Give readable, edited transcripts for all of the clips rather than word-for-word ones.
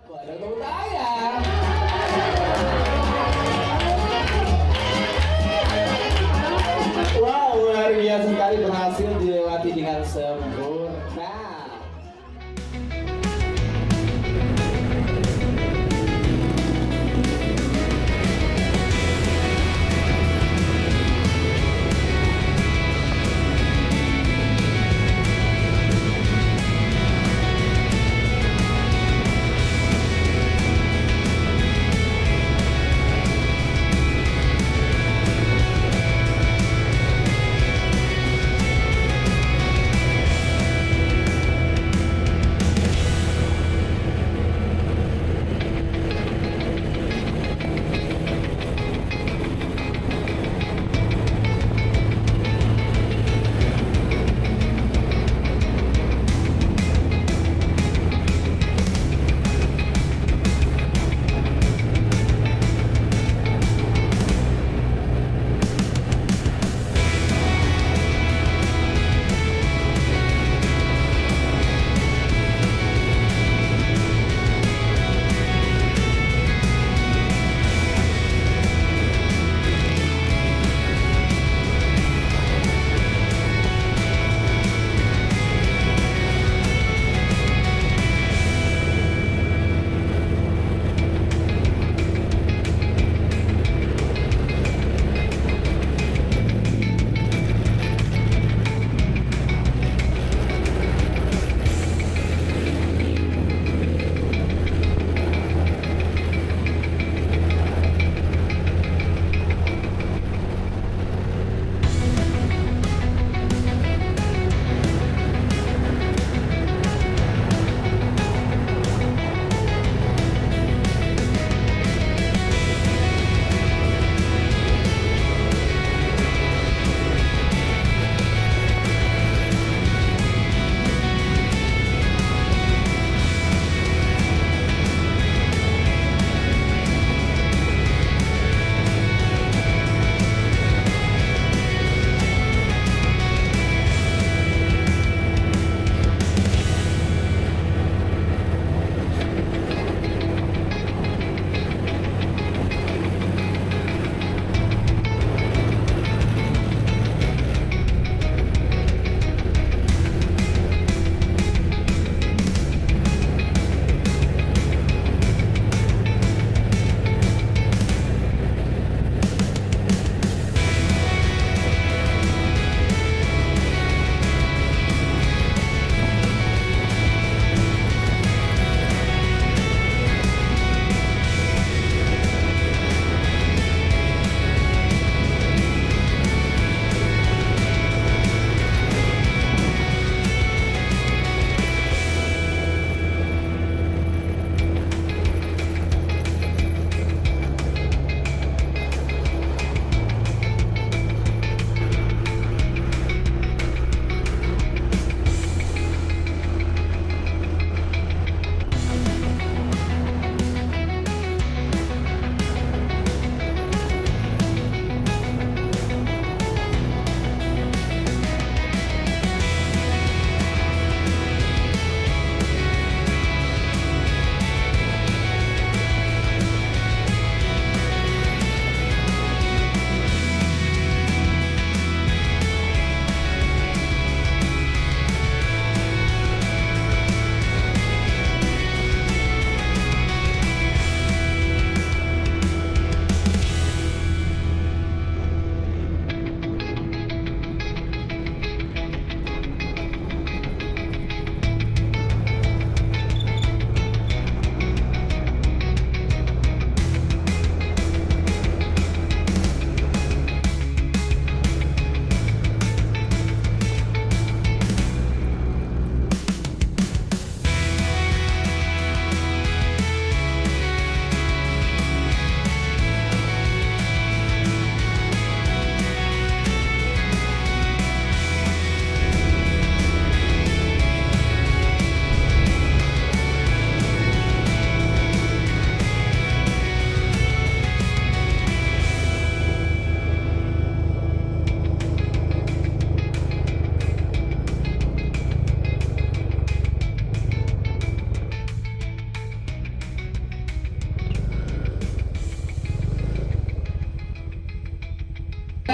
Waduh, tepuk tangan. Wow, luar biasa sekali berhasil dilewati dengan sempurna.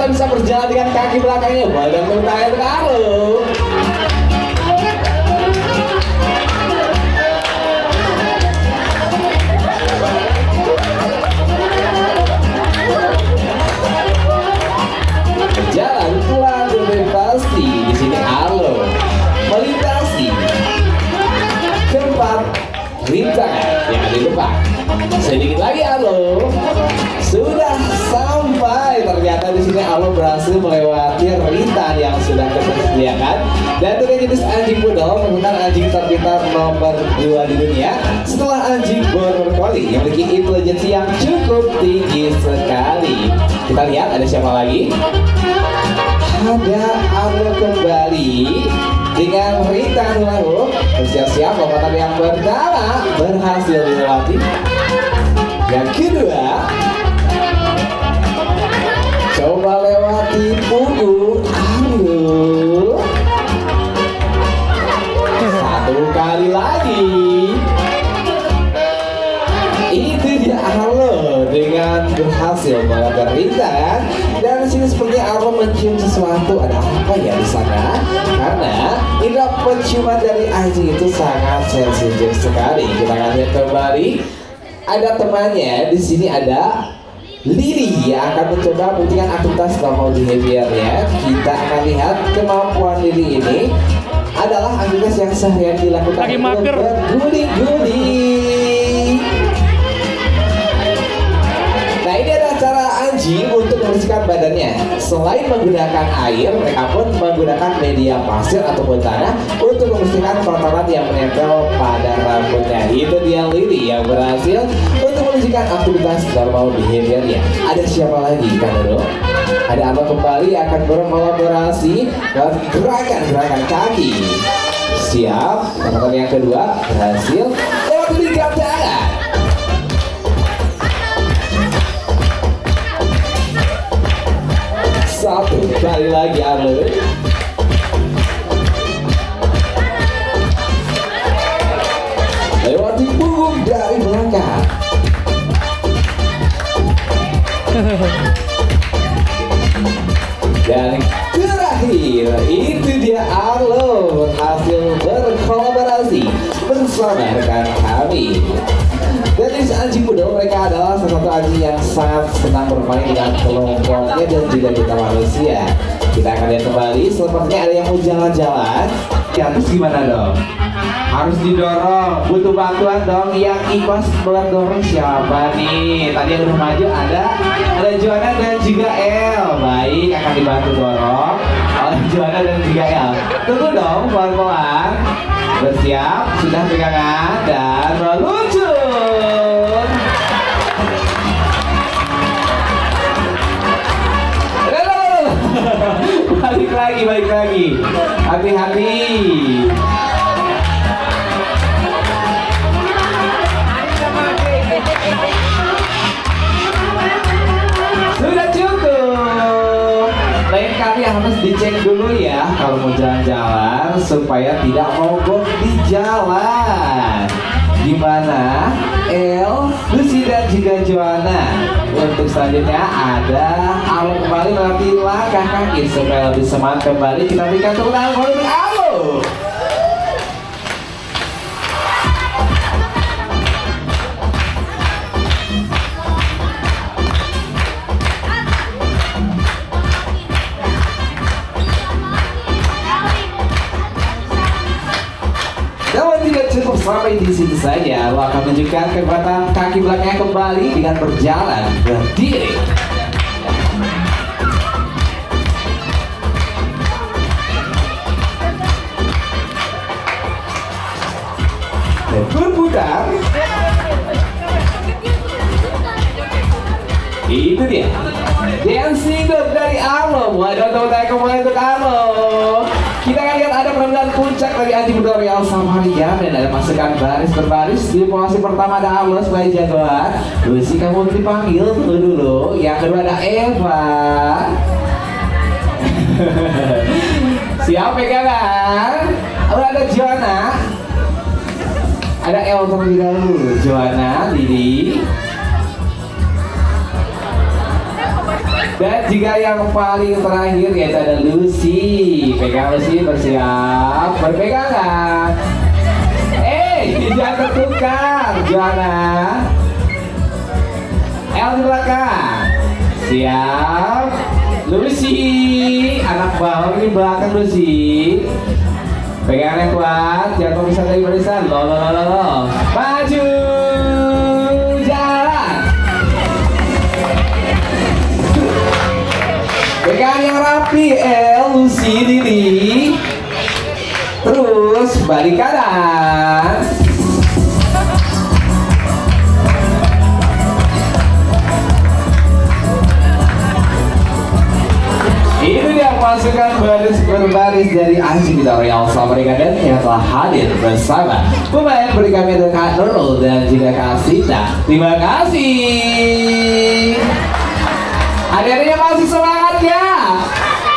kita bisa berjalan dengan kaki belakangnya. Badan tangan terlalu. Berjalan pelan dan pasti. Di sini halo. Melintasi tempat rintangan yang di depan. Sedikit lagi halo. Sudah sampai. Ternyata di sini halo berhasil melewati rintangan yang sudah tersediakan. Dan untuk jenis anjing puddle merupakan anjing terpintar nomor 2 di dunia setelah anjing border collie yang memiliki intelijensi yang cukup tinggi sekali. Kita lihat ada siapa lagi? Ada halo kembali dengan rintangan lalu. Bersiap-siap lompatan yang pertama berhasil dilewati. Yang kedua, coba lewati punggung. Aduh. Satu kali lagi. Itu dia halo dengan berhasil melewati rintangan. Dan di sini seperti Arlo mencium sesuatu. Ada apa ya di sana? Karena indera penciuman dari anjing itu sangat sensitif sekali. Kita akan lihat kembali. Ada temannya di sini, ada Lili yang akan mencoba membuktikan aktivitas normal behaviornya. Kita akan lihat kemampuan Lili ini adalah aktivitas yang seharian dilakukan berguling-guling. Nah, ini ada cara anjing untuk membersihkan badannya. Selain menggunakan air, mereka pun menggunakan media pasir ataupun tanah untuk membersihkan kotoran yang menempel pada rambutnya. Itu dia Lili yang berhasil untuk membersihkan aktivitas normal behaviornya. Ada siapa lagi, Kak Dodo? Ada apa kembali akan berkolaborasi dalam gerakan-gerakan kaki. Siap, kotoran yang kedua berhasil lewat lihat tangan. Satu kali lagi Arlo. Lewati punggung dari belakang. Dan terakhir itu dia Arlo berhasil berkolaborasi bersama rekan kami. Dan jenis anjing puddle mereka adalah salah satu anjing yang sangat senang bermain dengan kelompoknya dan juga kita manusia. Kita akan lihat kembali, sepertinya ada yang mau jalan-jalan. Ya, terus gimana dong? Harus didorong, butuh bantuan dong. Yang ikhlas buat dorong siapa nih? Tadi yang udah maju ada Joanna dan juga El. Baik, akan dibantu dorong oleh Joanna dan juga El. Tunggu dong, pelan-pelan. Bersiap, sudah pegangan dan meluncur. Balik lagi. Hati-hati. Sudah cukup. Lain kali harus dicek dulu ya kalau mau jalan-jalan supaya tidak mogok di jalan. Gimana? El, Lucy dan juga Joanna. Untuk selanjutnya ada Alo kembali melatih langkah kaki supaya lebih semangat kembali. Kita berikan tepuk tangan untuk Alo. Namun tidak cukup sampai di situ saja. Lo akan menunjukkan kekuatan kaki belakangnya kembali dengan berjalan berdiri. Dan berputar. Itu dia. Dancing dog dari Arlo. Waduh, teman-teman kembali untuk Arlo. Kita akan lihat ada penampilan puncak dari anjing puddle Real Samaria dan ada pasukan baris berbaris. Di posisi pertama ada Arlo sebagai jagoan. Lucy kamu dipanggil, tunggu dulu. Yang kedua ada Eva. Siap pegangan. Lalu ada Joanna. Ada El terlebih dahulu. Joanna, Lili. Dan juga yang paling terakhir yaitu ada Lucy. Pegang Lucy, bersiap, berpegangan. Jangan tertukar, Joanna. El di belakang. Siap. Lucy, anak bawang di belakang Lucy. Pegangan yang kuat, jangan bisa dari barisan. Lo. Maju, jalan. Pegangan yang rapi, Lucy, Dini. Terus balik kanan. Itu dia pasukan baris berbaris dari Anjing Puddle dan yang telah hadir bersama pemain berbagai dengan Nurul dan juga Kasita. Terima kasih. Adik-adiknya masih semangat ya?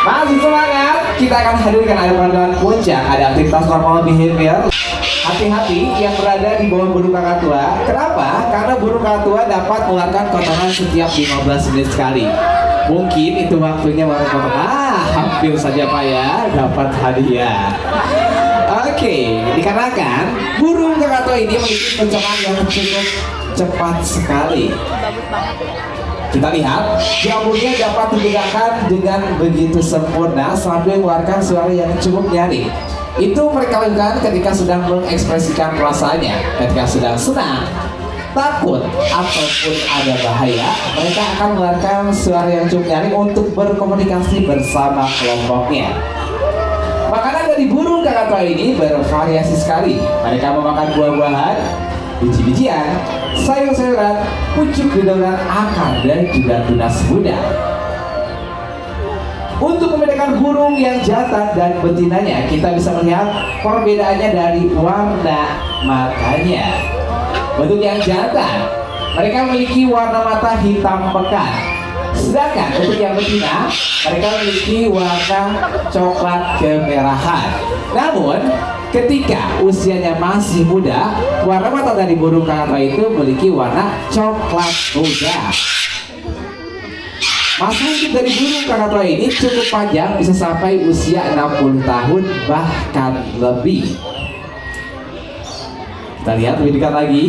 Masih semangat? Kita akan hadirkan ada penampilan puncak, ada aktivitas normal behavior. Hati-hati yang berada di bawah burung kakak tua. Kenapa? Karena burung kakak tua dapat mengeluarkan kotoran setiap 15 menit sekali. Mungkin itu waktunya baru hampir saja Pak ya dapat hadiah. Oke, dikarenakan burung kakak tua ini memiliki pencernaan yang cukup cepat sekali. Kita lihat, jamurnya dapat digunakan dengan begitu sempurna sambil mengeluarkan suara yang cukup nyaring. Itu mereka lakukan ketika sedang mengekspresikan perasaannya, ketika sedang senang, takut, ataupun ada bahaya. Mereka akan mengeluarkan suara yang cukup nyaring untuk berkomunikasi bersama kelompoknya. Makanan dari burung kakak tua ini bervariasi sekali. Mereka memakan buah-buahan, biji-bijian, sayur-sayuran, pucuk dedaunan, akar, dan juga tunas muda. Untuk membedakan burung yang jantan dan betinanya, kita bisa melihat perbedaannya dari warna matanya. Untuk yang jantan, mereka memiliki warna mata hitam pekat. Sedangkan untuk yang betina, mereka memiliki warna coklat kemerahan. Namun, ketika usianya masih muda, warna mata dari burung kakak tua itu memiliki warna coklat muda. Masa hidup dari burung kakak tua ini cukup panjang, bisa sampai usia 60 tahun bahkan lebih. Kita lihat lebih dekat lagi.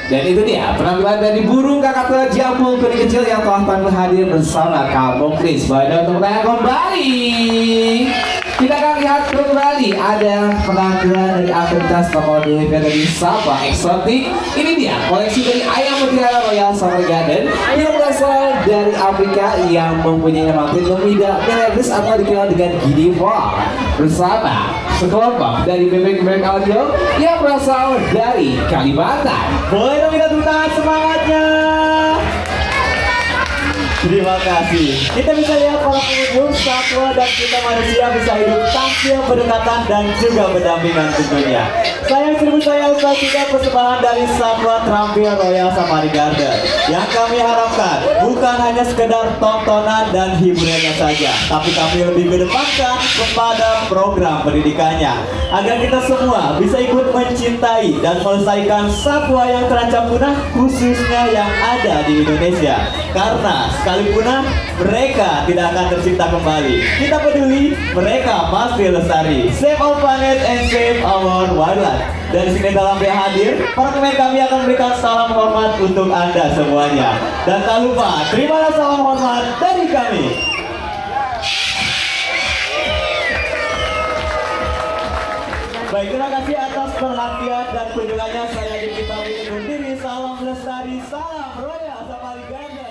Dan itu dia penampilan dari burung kakak tua jambul kuning kecil yang telah tampil hadir bersama kamu. Please, pada untuk tanya kembali. Kita akan lihat kembali ada penampilan dari aktivitas nomor 2 dari Sabah eksotik. Ini dia koleksi dari ayam mutiara Royal Summer Garden yang berasal dari Afrika yang mempunyai nama tidak melegis atau dikenal dengan Guinea Fowl, bersama sekelompok dari bebek-bebek audio yang berasal dari Kalimantan. Boleh dong kita tepuk tangan semangatnya. Terima kasih. Kita bisa lihat para pengunjung satwa dan kita manusia bisa hidup tampil berdekatan dan juga berdampingan tentunya. Sayang seribu sayang tidak persembahan dari satwa terampil Royal Safari Garden yang kami harapkan bukan hanya sekedar tontonan dan hiburannya saja, tapi kami lebih kedepankan kepada program pendidikannya agar kita semua bisa ikut mencintai dan melestarikan satwa yang terancam punah, khususnya yang ada di Indonesia. Karena sekali punah, mereka tidak akan tercipta kembali. Kita peduli, mereka pasti lestari. Save our planet and save our wildlife. Dan di sini dalam yang hadir, para pemain kami akan memberikan salam hormat untuk Anda semuanya. Dan tak lupa, terimalah salam hormat dari kami. Baik, terima kasih atas perhatian dan kunjungannya. Saya Dikita undur diri. Salam lestari, salam Royal Safari Garden.